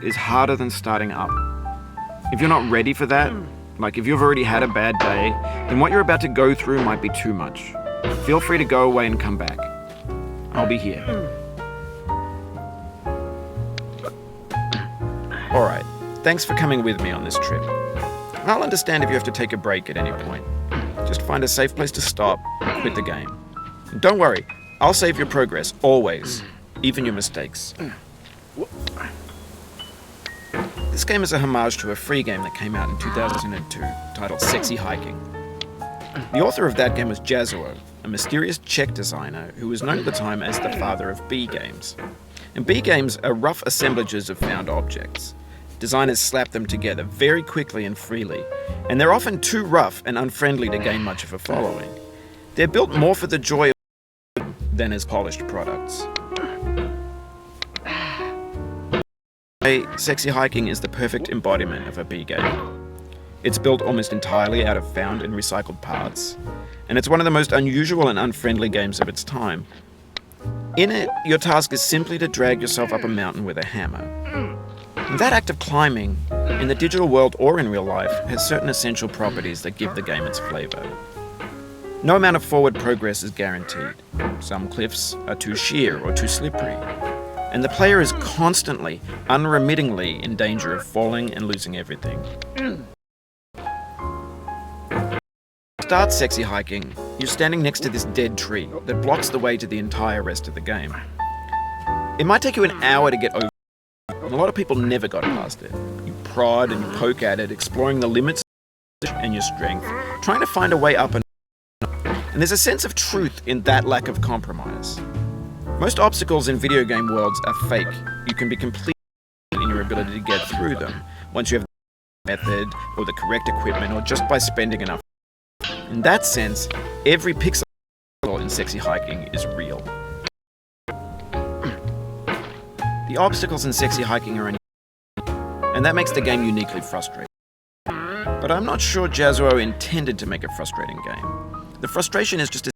is harder than starting up. If you're not ready for that, like if you've already had a bad day, then what you're about to go through might be too much. Feel free to go away and come back. I'll be here. Alright, thanks for coming with me on this trip. I'll understand if you have to take a break at any point. Just find a safe place to stop and quit the game. And don't worry, I'll save your progress, always, even your mistakes. This game is a homage to a free game that came out in 2002, titled Sexy Hiking. The author of that game was Jazuo, a mysterious Czech designer who was known at the time as the father of B games. And B games are rough assemblages of found objects. Designers slap them together very quickly and freely, and they're often too rough and unfriendly to gain much of a following. They're built more for the joy of than as polished products. Sexy Hiking is the perfect embodiment of a B game. It's built almost entirely out of found and recycled parts, and it's one of the most unusual and unfriendly games of its time. In it, your task is simply to drag yourself up a mountain with a hammer. And that act of climbing, in the digital world or in real life, has certain essential properties that give the game its flavor. No amount of forward progress is guaranteed. Some cliffs are too sheer or too slippery, and the player is constantly, unremittingly in danger of falling and losing everything. To start Sexy Hiking, you're standing next to this dead tree that blocks the way to the entire rest of the game. It might take you an hour to get over it, and a lot of people never got past it. You prod and you poke at it, exploring the limits and your strength, trying to find a way up and there's a sense of truth in that lack of compromise. Most obstacles in video game worlds are fake. You can be completely in your ability to get through them once you have the method or the correct equipment or just by spending enough. In that sense, every pixel in Sexy Hiking is real. The obstacles in Sexy Hiking are and that makes the game uniquely frustrating. But I'm not sure Jazuo intended to make a frustrating game. The frustration is just